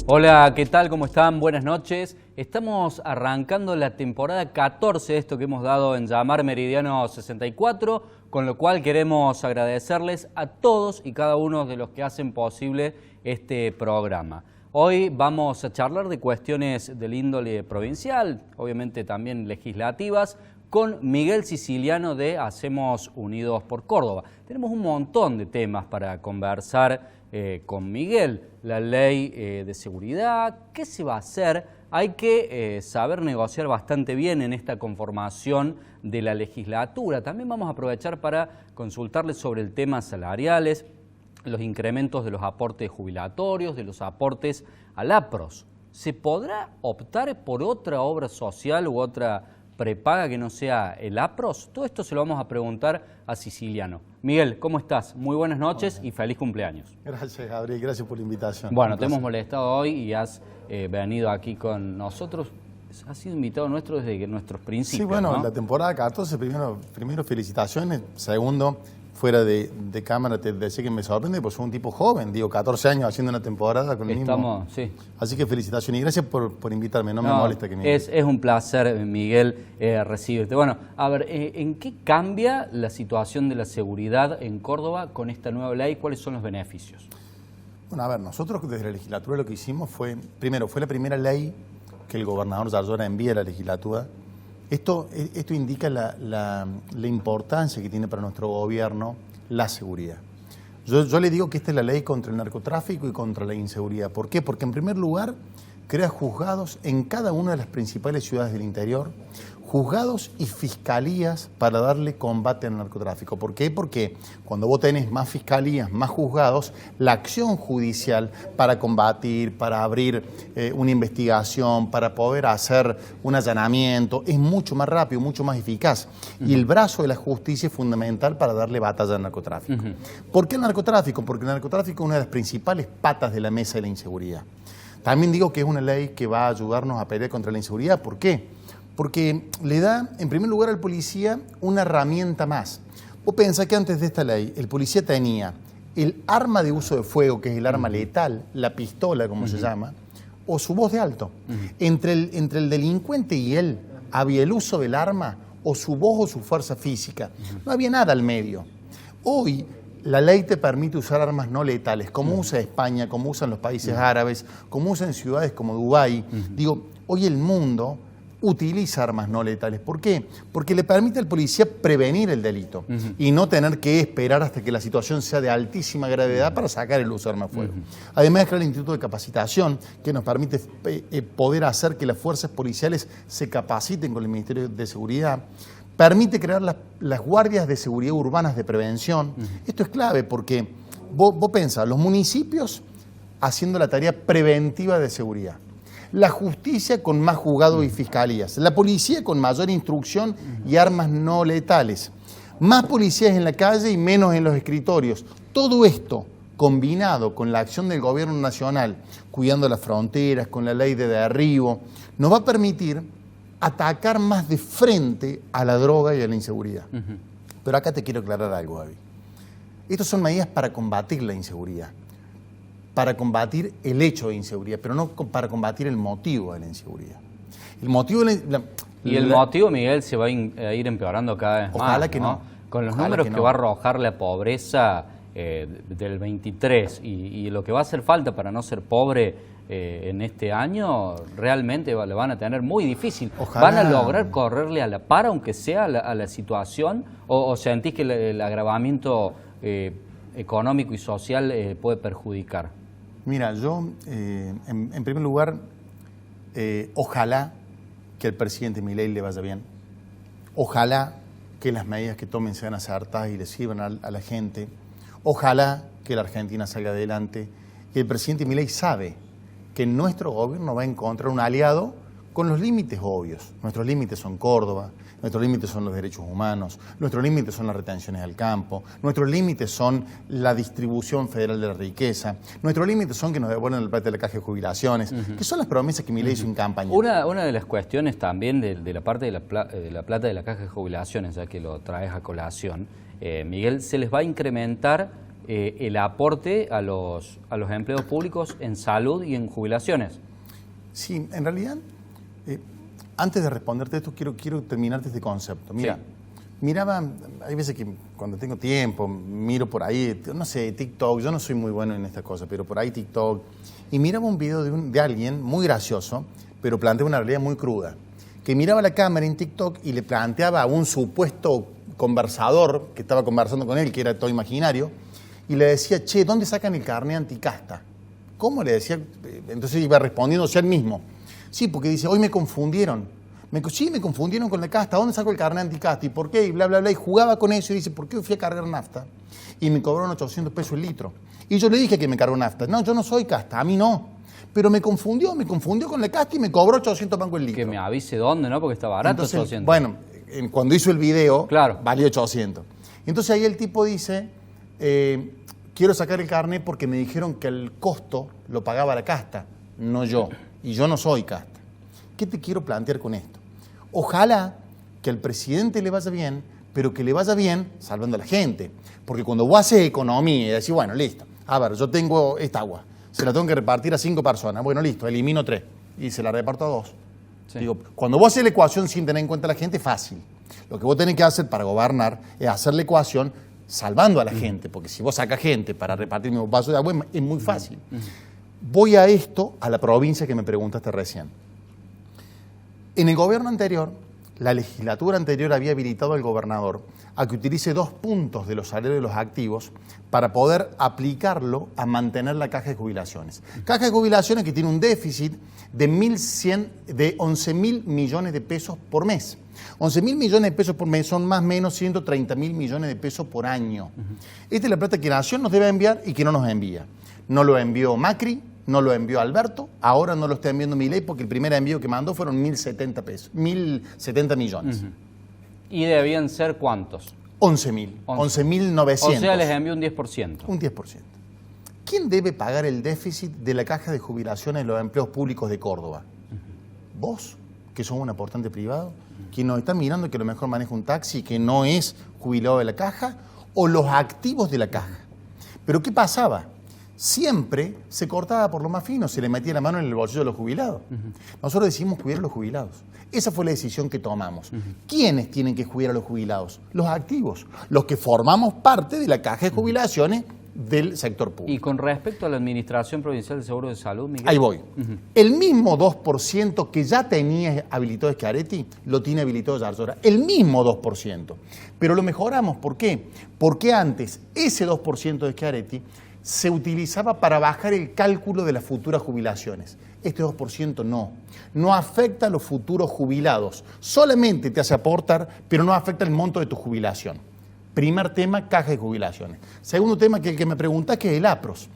Hola, ¿qué tal? ¿Cómo están? Buenas noches. Estamos arrancando la temporada 14 de esto que hemos dado en llamar Meridiano 64, con lo cual queremos agradecerles a todos y cada uno de los que hacen posible este programa. Hoy vamos a charlar de cuestiones del índole provincial, obviamente también legislativas, con Miguel Siciliano de Hacemos Unidos por Córdoba. Tenemos un montón de temas para conversar con Miguel. La ley de seguridad, ¿qué se va a hacer? Hay que saber negociar bastante bien en esta conformación de la legislatura. También vamos a aprovechar para consultarles sobre el tema salariales, los incrementos de los aportes jubilatorios, de los aportes al APROS. ¿Se podrá optar por otra obra social u otra prepaga que no sea el APROS? Todo esto se lo vamos a preguntar a Siciliano. Miguel, ¿cómo estás? Muy buenas noches y feliz cumpleaños. Gracias, Gabriel, gracias por la invitación. Bueno, te hemos molestado hoy y has venido aquí con nosotros. Has sido invitado nuestro desde nuestros principios. Sí, bueno, ¿no? La temporada 14, primero felicitaciones. Segundo, fuera de cámara te decía que me sorprende, pues soy un tipo joven, digo, 14 años haciendo una temporada con el mismo. Sí. Así que felicitaciones y gracias por invitarme, no me molesta que me es un placer, Miguel, recibirte. Bueno, a ver, ¿en qué cambia la situación de la seguridad en Córdoba con esta nueva ley? ¿Cuáles son los beneficios? Bueno, a ver, nosotros desde la legislatura lo que hicimos fue, primero, fue la primera ley que el gobernador Zarzora envía a la legislatura. Esto indica la importancia que tiene para nuestro gobierno la seguridad. Yo le digo que esta es la ley contra el narcotráfico y contra la inseguridad. ¿Por qué? Porque en primer lugar crea juzgados en cada una de las principales ciudades del interior, juzgados y fiscalías para darle combate al narcotráfico. ¿Por qué? Porque cuando vos tenés más fiscalías, más juzgados, la acción judicial para combatir, para abrir una investigación, para poder hacer un allanamiento, es mucho más rápido, mucho más eficaz. Y el brazo de la justicia es fundamental para darle batalla al narcotráfico. ¿Por qué el narcotráfico? Porque el narcotráfico es una de las principales patas de la mesa de la inseguridad. También digo que es una ley que va a ayudarnos a pelear contra la inseguridad. ¿Por qué? Porque le da, en primer lugar, al policía una herramienta más. Vos pensás que antes de esta ley, el policía tenía el arma de uso de fuego, que es el arma letal, la pistola, como se llama, o su voz de alto. Entre el delincuente y él había el uso del arma, o su voz o su fuerza física. No había nada al medio. Hoy la ley te permite usar armas no letales, como usa España, como usan los países árabes, como usan ciudades como Dubái. Digo, hoy el mundo utiliza armas no letales. ¿Por qué? Porque le permite al policía prevenir el delito y no tener que esperar hasta que la situación sea de altísima gravedad para sacar el uso de arma de fuego. Además, está el Instituto de Capacitación, que nos permite poder hacer que las fuerzas policiales se capaciten con el Ministerio de Seguridad. Permite crear las guardias de seguridad urbanas de prevención. Esto es clave porque vos pensás, los municipios haciendo la tarea preventiva de seguridad, la justicia con más juzgados y fiscalías, la policía con mayor instrucción y armas no letales, más policías en la calle y menos en los escritorios. Todo esto combinado con la acción del gobierno nacional, cuidando las fronteras, con la ley de derribo, nos va a permitir atacar más de frente a la droga y a la inseguridad. Pero acá te quiero aclarar algo, Gaby. Estas son medidas para combatir la inseguridad, para combatir el hecho de inseguridad, pero no para combatir el motivo de la inseguridad. El motivo de el motivo, Miguel, se va a ir empeorando cada vez más. Ojalá que no. Con los números que va a arrojar la pobreza del 23 y lo que va a hacer falta para no ser pobre en este año, realmente le van a tener muy difícil. Ojalá. ¿Van a lograr correrle a la par, aunque sea a la situación? ¿O sentís que el agravamiento económico y social puede perjudicar? Mira, yo, en primer lugar, ojalá que al presidente Milei le vaya bien. Ojalá que las medidas que tomen sean acertadas y le sirvan a la gente. Ojalá que la Argentina salga adelante. Y el presidente Milei sabe que nuestro gobierno va a encontrar un aliado con los límites obvios. Nuestros límites son Córdoba, nuestros límites son los derechos humanos, nuestros límites son las retenciones al campo, nuestros límites son la distribución federal de la riqueza, nuestros límites son que nos devuelvan el plata de la caja de jubilaciones, que son las promesas que Milei hizo en campaña. Una de las cuestiones también de la parte de la plata de la caja de jubilaciones, ya que lo traes a colación, Miguel, se les va a incrementar el aporte a los empleos públicos en salud y en jubilaciones. Sí, en realidad, antes de responderte esto, quiero terminarte este concepto. Mira, miraba, hay veces que cuando tengo tiempo, miro por ahí, no sé, TikTok, yo no soy muy bueno en estas cosas, pero por ahí TikTok, y miraba un video de alguien muy gracioso, pero plantea una realidad muy cruda, que miraba la cámara en TikTok y le planteaba a un supuesto conversador que estaba conversando con él, que era todo imaginario, y le decía, che, ¿dónde sacan el carnet anticasta? ¿Cómo? Le decía, entonces iba respondiéndose él mismo. Sí, porque dice, hoy me confundieron. Sí, me confundieron con la casta, ¿dónde saco el carnet anticasta? ¿Y por qué? Y bla, bla, bla. Y jugaba con eso y dice, ¿por qué fui a cargar nafta? Y me cobraron 800 pesos el litro. Y yo le dije que me cargó nafta. No, yo no soy casta, a mí no. Pero me confundió con la casta y me cobró 800 bancos el litro. Que me avise dónde, ¿no? Porque está barato. Entonces, 800. Bueno, cuando hizo el video, claro, valió 800. Entonces ahí el tipo dice, quiero sacar el carnet porque me dijeron que el costo lo pagaba la casta, no yo. Y yo no soy casta. ¿Qué te quiero plantear con esto? Ojalá que al presidente le vaya bien, pero que le vaya bien salvando a la gente. Porque cuando vos haces economía y decís, bueno, listo, a ver, yo tengo esta agua, se la tengo que repartir a 5 personas, bueno, listo, elimino 3 y se la reparto a 2. Sí. Digo, cuando vos haces la ecuación sin tener en cuenta a la gente, es fácil. Lo que vos tenés que hacer para gobernar es hacer la ecuación salvando a la gente, porque si vos sacas gente para repartir un vaso de agua es muy fácil. Voy a esto, a la provincia que me preguntaste recién. En el gobierno anterior, la legislatura anterior había habilitado al gobernador a que utilice 2 puntos de los salarios de los activos para poder aplicarlo a mantener la caja de jubilaciones. Caja de jubilaciones que tiene un déficit de 11.000 millones de pesos por mes. 11.000 millones de pesos por mes son más o menos 130.000 millones de pesos por año. Esta es la plata que la Nación nos debe enviar y que no nos envía. No lo envió Macri, no lo envió Alberto, ahora no lo está enviando Milei porque el primer envío que mandó fueron 1.070 millones. ¿Y debían ser cuántos? 11.000, 11.900. O sea, les envió un 10%. Un 10%. ¿Quién debe pagar el déficit de la caja de jubilaciones de los empleos públicos de Córdoba? ¿Vos, que sos un aportante privado? ¿Quién nos está mirando que a lo mejor maneja un taxi que no es jubilado de la caja? ¿O los activos de la caja? ¿Pero qué pasaba? Siempre se cortaba por lo más fino, se le metía la mano en el bolsillo de los jubilados. Nosotros decidimos cuidar a los jubilados. Esa fue la decisión que tomamos. ¿Quiénes tienen que cuidar a los jubilados? Los activos, los que formamos parte de la caja de jubilaciones del sector público. Y con respecto a la Administración Provincial de Seguro de Salud, Miguel. Ahí voy. El mismo 2% que ya tenía habilitado Schiaretti, lo tiene habilitado Yarlora. El mismo 2%. Pero lo mejoramos. ¿Por qué? Porque antes ese 2% de Schiaretti se utilizaba para bajar el cálculo de las futuras jubilaciones. Este 2% no afecta a los futuros jubilados, solamente te hace aportar, pero no afecta el monto de tu jubilación. Primer tema, caja de jubilaciones. Segundo tema, que el que me pregunta, que es el APROS.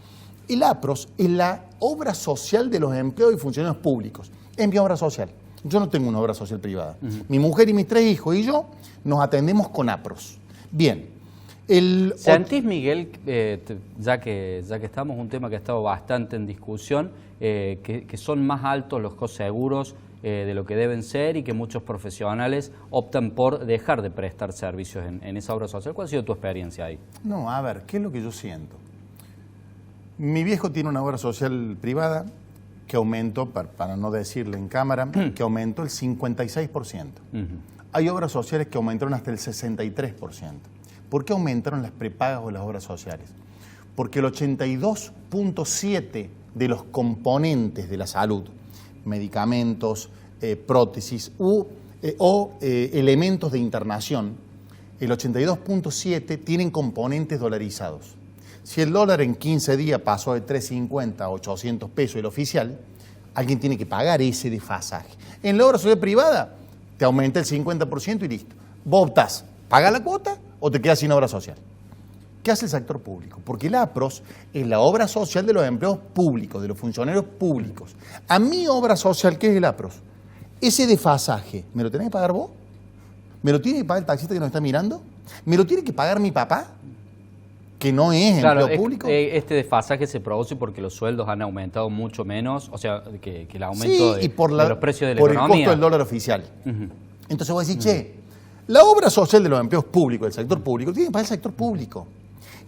El APROS es la obra social de los empleados y funcionarios públicos. Es mi obra social. Yo no tengo una obra social privada. Mi mujer y mis 3 hijos y yo nos atendemos con APROS. Bien. ¿Sentís, Miguel, ya que estamos, un tema que ha estado bastante en discusión, que son más altos los coseguros de lo que deben ser y que muchos profesionales optan por dejar de prestar servicios en esa obra social? ¿Cuál ha sido tu experiencia ahí? No, a ver, ¿qué es lo que yo siento? Mi viejo tiene una obra social privada que aumentó, para no decirle en cámara, que aumentó el 56%. Hay obras sociales que aumentaron hasta el 63%. ¿Por qué aumentaron las prepagas o las obras sociales? Porque el 82.7% de los componentes de la salud, medicamentos, prótesis o elementos de internación, el 82.7% tienen componentes dolarizados. Si el dólar en 15 días pasó de 3.50 a 800 pesos el oficial, alguien tiene que pagar ese desfasaje. En la obra social privada te aumenta el 50% y listo. Vos optás, paga la cuota o te quedas sin obra social. ¿Qué hace el sector público? Porque el APROS es la obra social de los empleados públicos, de los funcionarios públicos. A mi obra social, ¿qué es el APROS? Ese desfasaje, ¿me lo tenés que pagar vos? ¿Me lo tiene que pagar el taxista que nos está mirando? ¿Me lo tiene que pagar mi papá? Que no es empleo público. Este desfasaje se produce porque los sueldos han aumentado mucho menos, o sea, que el aumento de los precios de la economía. Por el costo del dólar oficial. Entonces vos decís, che, la obra social de los empleos públicos, del sector público, tiene que pagar el sector público.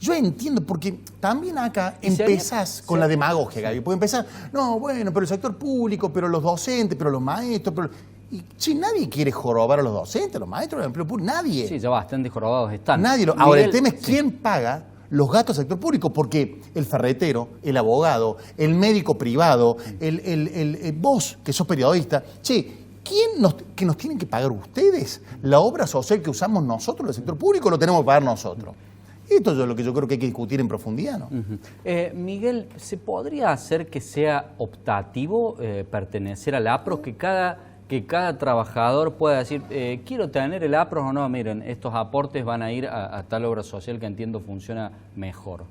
Yo entiendo, porque también acá ¿Y empezás con la demagogia, Gaby. Porque empezás, no, bueno, pero el sector público, pero los docentes, pero los maestros, pero... Y si nadie quiere jorobar a los docentes, a los maestros, al empleo público, nadie. Sí, ya bastante jorobados están. Nadie lo... Ahora, el tema es quién paga los gastos del sector público, porque el ferretero, el abogado, el médico privado, vos, que sos periodista, che, que nos tienen que pagar ustedes? ¿La obra social que usamos nosotros, el sector público, lo tenemos que pagar nosotros? Esto es lo que yo creo que hay que discutir en profundidad, ¿no? Miguel, ¿se podría hacer que sea optativo pertenecer al APROS, que cada trabajador pueda decir, quiero tener el APROS o no? Miren, estos aportes van a ir a tal obra social que entiendo funciona mejor.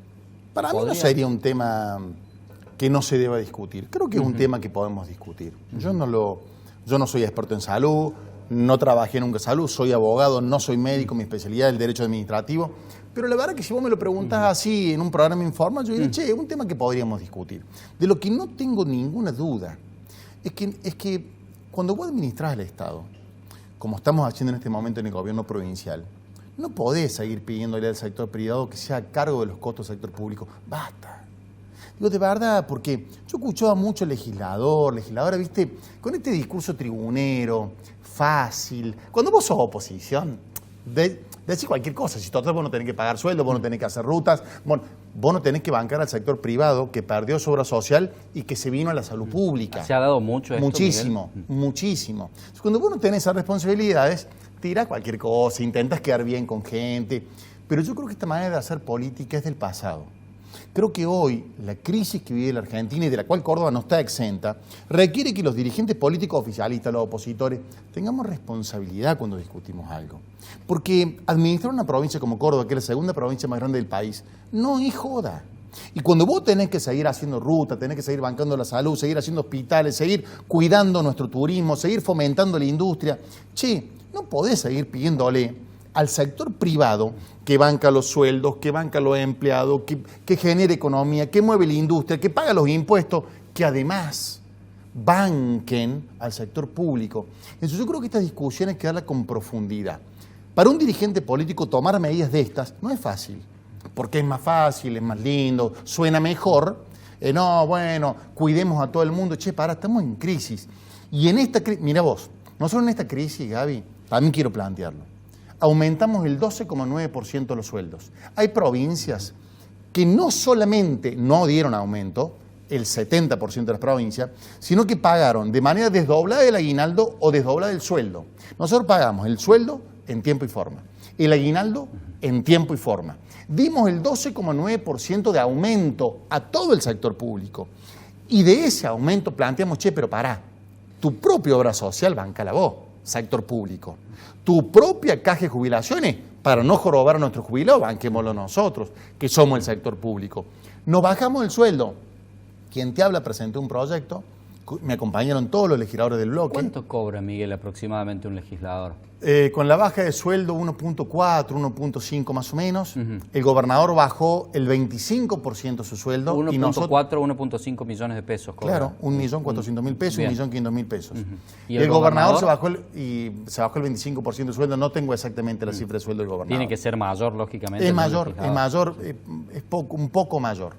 Para mí no sería un tema que no se deba discutir. Creo que es un tema que podemos discutir. Yo no soy experto en salud, no trabajé nunca en salud, soy abogado, no soy médico, mi especialidad es el derecho administrativo. Pero la verdad que si vos me lo preguntás así en un programa informal, yo diría, che, es un tema que podríamos discutir. De lo que no tengo ninguna duda es que cuando vos administrás el Estado, como estamos haciendo en este momento en el gobierno provincial, no podés seguir pidiéndole al sector privado que sea a cargo de los costos del sector público. Basta. Digo, de verdad, porque yo escuchaba mucho legisladora, viste, con este discurso tribunero, fácil. Cuando vos sos oposición, decís cualquier cosa. Si total vos no tenés que pagar sueldo, vos no tenés que hacer rutas, vos no tenés que bancar al sector privado que perdió su obra social y que se vino a la salud pública. ¿Se ha dado mucho esto, muchísimo, Miguel? Muchísimo. Cuando vos no tenés esas responsabilidades, tirás cualquier cosa, intentás quedar bien con gente. Pero yo creo que esta manera de hacer política es del pasado. Creo que hoy la crisis que vive la Argentina y de la cual Córdoba no está exenta, requiere que los dirigentes políticos oficialistas, los opositores, tengamos responsabilidad cuando discutimos algo. Porque administrar una provincia como Córdoba, que es la segunda provincia más grande del país, no es joda. Y cuando vos tenés que seguir haciendo ruta, tenés que seguir bancando la salud, seguir haciendo hospitales, seguir cuidando nuestro turismo, seguir fomentando la industria, no podés seguir pidiéndole al sector privado que banca los sueldos, que banca los empleados, que genera economía, que mueve la industria, que paga los impuestos, que además banquen al sector público. Entonces yo creo que estas discusiones hay que darlas con profundidad. Para un dirigente político tomar medidas de estas no es fácil, porque es más fácil, es más lindo, suena mejor. No, bueno, cuidemos a todo el mundo. Estamos en crisis. Y en esta crisis, mira vos, nosotros en esta crisis, Gaby, también quiero plantearlo. Aumentamos el 12,9% los sueldos. Hay provincias que no solamente no dieron aumento, el 70% de las provincias, sino que pagaron de manera desdoblada el aguinaldo o desdoblada el sueldo. Nosotros pagamos el sueldo en tiempo y forma, el aguinaldo en tiempo y forma. Dimos el 12,9% de aumento a todo el sector público. Y de ese aumento planteamos, pero pará, tu propia obra social bancala vos, sector público. Tu propia caja de jubilaciones, para no jorobar a nuestros jubilados, banquémoslo nosotros, que somos el sector público. Nos bajamos el sueldo. Quien te habla presentó un proyecto, me acompañaron todos los legisladores del bloque. ¿Cuánto cobra, Miguel, aproximadamente un legislador? Con la baja de sueldo 1.4, 1.5 más o menos. El gobernador bajó el 25% su sueldo. 1.4, 1.5 millones de pesos cobra. Claro, 1.400.000 pesos, 1.500.000 pesos. ¿Y el gobernador se bajó el 25% de sueldo. No tengo exactamente la cifra de sueldo del gobernador. Tiene que ser mayor, lógicamente. Es mayor, un poco mayor.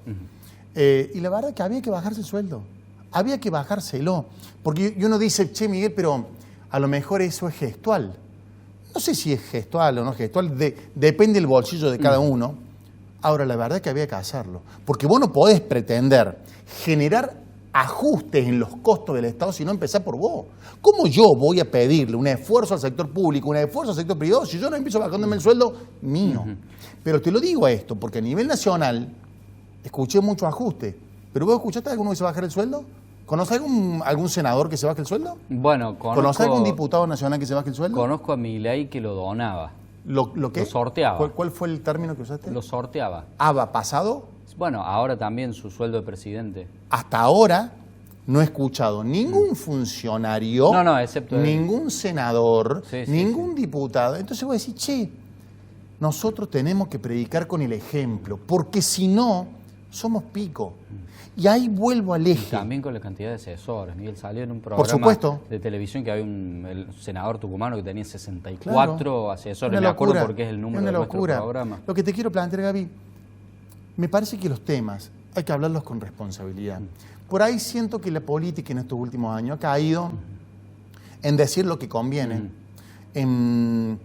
Y la verdad es que había que bajarse el sueldo. Había que bajárselo. Porque uno dice, Miguel, pero a lo mejor eso es gestual. No sé si es gestual o no gestual, depende del bolsillo de cada uno. Ahora, la verdad es que había que hacerlo. Porque vos no podés pretender generar ajustes en los costos del Estado si no empezás por vos. ¿Cómo yo voy a pedirle un esfuerzo al sector público, un esfuerzo al sector privado, si yo no empiezo bajándome el sueldo mío? Pero te lo digo esto, porque a nivel nacional escuché mucho ajuste. ¿Pero vos escuchaste a alguno que se baje el sueldo? ¿Conoces algún senador que se baje el sueldo? Bueno, ¿Conoces algún diputado nacional que se baje el sueldo? Conozco a Milei que lo donaba. ¿Lo qué? Lo sorteaba. ¿Cuál fue el término que usaste? Lo sorteaba. ¿Aba pasado? Bueno, ahora también su sueldo de presidente. Hasta ahora no he escuchado ningún funcionario, excepto ningún senador, ningún diputado. Entonces voy a decir, nosotros tenemos que predicar con el ejemplo, porque si no, somos pico. Y ahí vuelvo al eje. Y también con la cantidad de asesores. Miguel salió en un programa de televisión que había el senador tucumano que tenía 64 asesores. Me acuerdo porque es el número de nuestro programa. Lo que te quiero plantear, Gaby, Me parece que los temas hay que hablarlos con responsabilidad. Por ahí siento que la política en estos últimos años ha caído en decir lo que conviene, en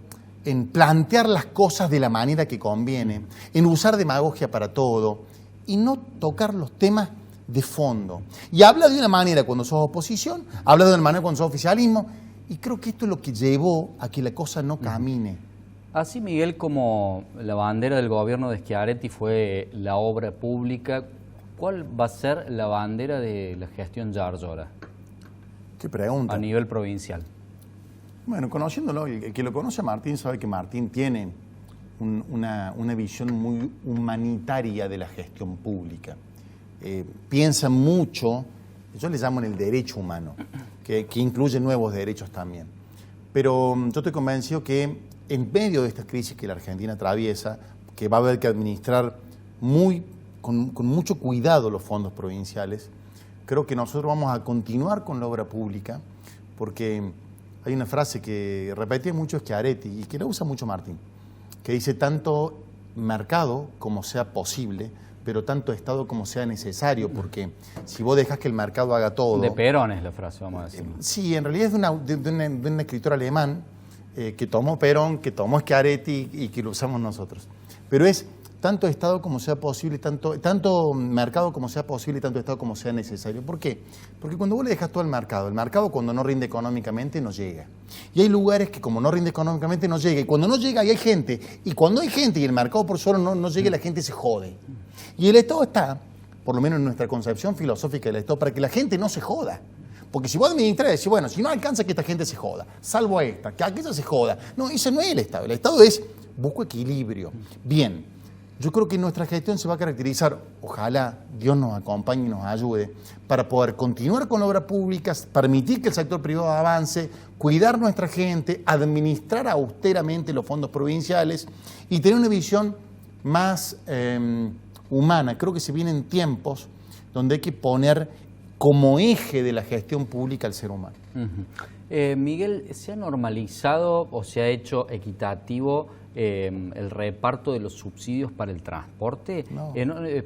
plantear las cosas de la manera que conviene, en usar demagogia para todo y no tocar los temas de fondo. Y habla de una manera cuando sos oposición, habla de una manera cuando sos oficialismo, y creo que esto es lo que llevó a que la cosa no camine. Así, Miguel, como la bandera del gobierno de Schiaretti fue la obra pública, ¿cuál va a ser la bandera de la gestión Yarlora? ¿Qué pregunta? A nivel provincial. Bueno, conociéndolo, el que lo conoce a Martín sabe que Martín tiene una visión muy humanitaria de la gestión pública. Piensa mucho, yo le llamo en el derecho humano, que incluye nuevos derechos también. Pero yo estoy convencido que en medio de esta crisis que la Argentina atraviesa, que va a haber que administrar con mucho cuidado los fondos provinciales, creo que nosotros vamos a continuar con la obra pública, porque hay una frase que repetía mucho Schiaretti y que la usa mucho Martín, que dice tanto mercado como sea posible, pero tanto Estado como sea necesario, porque si vos dejas que el mercado haga todo... De Perón es la frase, vamos a decir. Sí, en realidad es de un escritor alemán que tomó Perón, que tomó Schiaretti y que lo usamos nosotros. Pero es tanto Estado como sea posible, tanto mercado como sea posible y tanto Estado como sea necesario. ¿Por qué? Porque cuando vos le dejas todo al mercado cuando no rinde económicamente no llega. Y hay lugares que como no rinde económicamente no llega. Y cuando no llega y hay gente. Y cuando hay gente y el mercado por solo no llega, la gente se jode. Y el Estado está, por lo menos en nuestra concepción filosófica del Estado, para que la gente no se joda. Porque si vos administras, decís, bueno, si no alcanza que esta gente se joda, salvo a esta, que aquella se joda. No, ese no es el Estado. El Estado es, busco equilibrio. Bien, yo creo que nuestra gestión se va a caracterizar, ojalá Dios nos acompañe y nos ayude, para poder continuar con obras públicas, permitir que el sector privado avance, cuidar nuestra gente, administrar austeramente los fondos provinciales y tener una visión más humana. Creo que se vienen tiempos donde hay que poner como eje de la gestión pública al ser humano. Miguel, ¿se ha normalizado o se ha hecho equitativo el reparto de los subsidios para el transporte? No.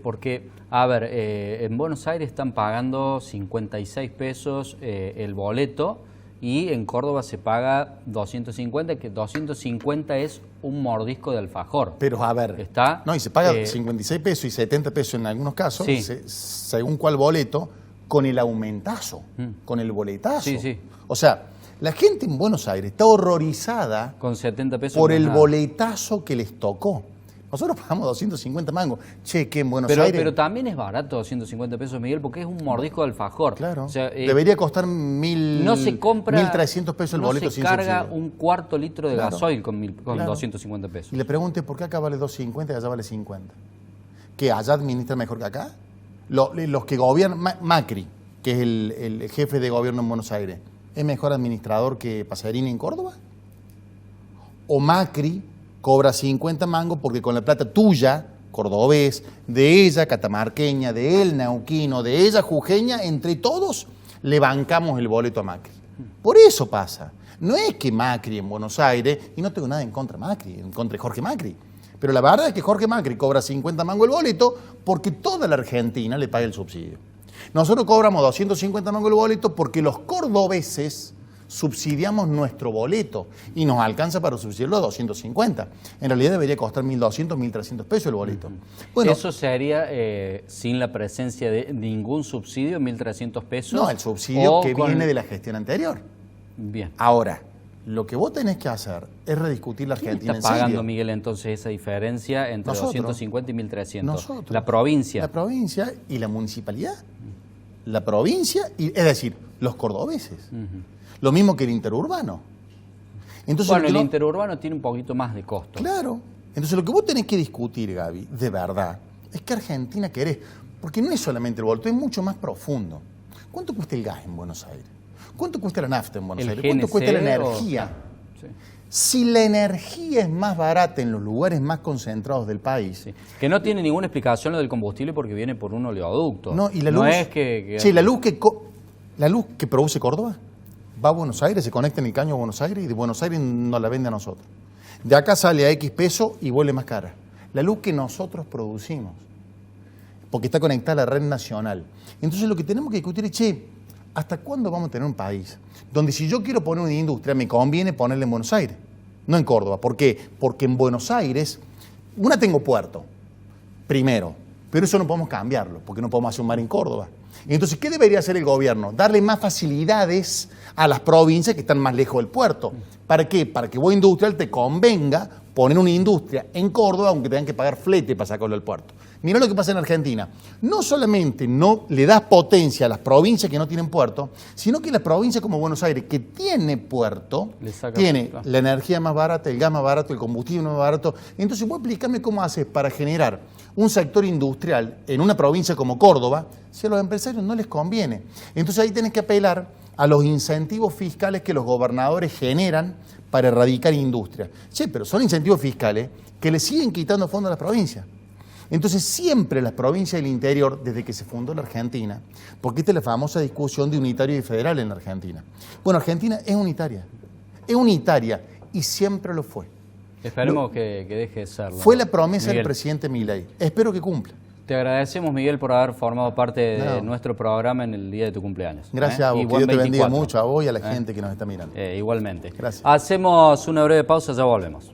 Porque, a ver, en Buenos Aires están pagando 56 pesos el boleto y en Córdoba se paga 250, que 250 es un mordisco de alfajor. Pero a ver, ¿está? No, y se paga 56 pesos y 70 pesos en algunos casos, sí, según cuál boleto, con el aumentazo, con el boletazo. Sí, sí. O sea, la gente en Buenos Aires está horrorizada con 70 pesos por el boletazo que les tocó. Nosotros pagamos 250 mangos. Che, que en Buenos Aires... Pero también es barato 250 pesos, Miguel, porque es un mordisco de alfajor. Claro. O sea, debería costar no se compra, 1.300 pesos el boleto sin subsidio. No se carga un cuarto litro de gasoil con claro. 250 pesos. Y le pregunté, ¿por qué acá vale 250 y allá vale 50? ¿Que allá administra mejor que acá? Los que gobiernan... Macri, que es el jefe de gobierno en Buenos Aires, ¿es mejor administrador que Pasarini en Córdoba? ¿O Macri cobra 50 mangos porque con la plata tuya, cordobés, de ella, catamarqueña, de él, neuquino, de ella, jujeña, entre todos le bancamos el boleto a Macri? Por eso pasa. No es que Macri en Buenos Aires, y no tengo nada en contra de Macri, en contra de Jorge Macri, pero la verdad es que Jorge Macri cobra 50 mangos el boleto porque toda la Argentina le paga el subsidio. Nosotros cobramos 250 mangos el boleto porque los cordobeses subsidiamos nuestro boleto y nos alcanza para subsidiar los 250. En realidad debería costar 1.200, 1.300 pesos el boleto. Bueno, ¿eso se haría sin la presencia de ningún subsidio, 1.300 pesos? No, el subsidio que viene de la gestión anterior. Bien. Ahora, lo que vos tenés que hacer es rediscutir la Argentina en serio. ¿Quién está pagando, Miguel, entonces esa diferencia entre Nosotros. 250 y 1.300? Nosotros. La provincia. La provincia y la municipalidad. La provincia, es decir, los cordobeses. Lo mismo que el interurbano. Entonces, bueno, el interurbano tiene un poquito más de costo. Claro. Entonces lo que vos tenés que discutir, Gaby, de verdad, es qué Argentina querés. Porque no es solamente el boleto, es mucho más profundo. ¿Cuánto cuesta el gas en Buenos Aires? ¿Cuánto cuesta la nafta en Buenos Aires? ¿Cuánto cuesta la energía? Sí. Si la energía es más barata en los lugares más concentrados del país... Sí. Que no tiene ninguna explicación lo del combustible porque viene por un oleoducto. No, y la luz... No es que... Sí, la luz que produce Córdoba va a Buenos Aires, se conecta en el caño a Buenos Aires y de Buenos Aires nos la vende a nosotros. De acá sale a X peso y vuelve más cara. La luz que nosotros producimos. porque está conectada a la red nacional. Entonces lo que tenemos que discutir es, che, ¿hasta cuándo vamos a tener un país donde si yo quiero poner una industria me conviene ponerla en Buenos Aires, no en Córdoba? ¿Por qué? Porque en Buenos Aires, tengo puerto, primero, pero eso no podemos cambiarlo, porque no podemos hacer un mar en Córdoba. Entonces, ¿qué debería hacer el gobierno? Darle más facilidades a las provincias que están más lejos del puerto. ¿Para qué? Para que vos industrial te convenga poner una industria en Córdoba, aunque tengan que pagar flete para sacarlo del puerto. Mirá lo que pasa en Argentina. No solamente no le das potencia a las provincias que no tienen puerto, sino que las provincias como Buenos Aires, que tiene puerto, tiene la energía más barata, el gas más barato, el combustible más barato. Entonces, vos explícame cómo haces para generar un sector industrial en una provincia como Córdoba, si a los empresarios no les conviene. Entonces ahí tenés que apelar a los incentivos fiscales que los gobernadores generan para erradicar industria. Sí, pero son incentivos fiscales que le siguen quitando fondos a las provincias. Entonces siempre las provincias del interior, desde que se fundó la Argentina, porque esta es la famosa discusión de unitario y federal en la Argentina. Bueno, Argentina es unitaria y siempre lo fue. Esperemos que deje de serlo. Fue la promesa Miguel. del presidente Milei. Espero que cumpla. Te agradecemos, Miguel, por haber formado parte de nuestro programa en el día de tu cumpleaños. Gracias a vos, que Dios te bendiga mucho, a vos y a la gente que nos está mirando. Igualmente. Gracias. Hacemos una breve pausa, ya volvemos.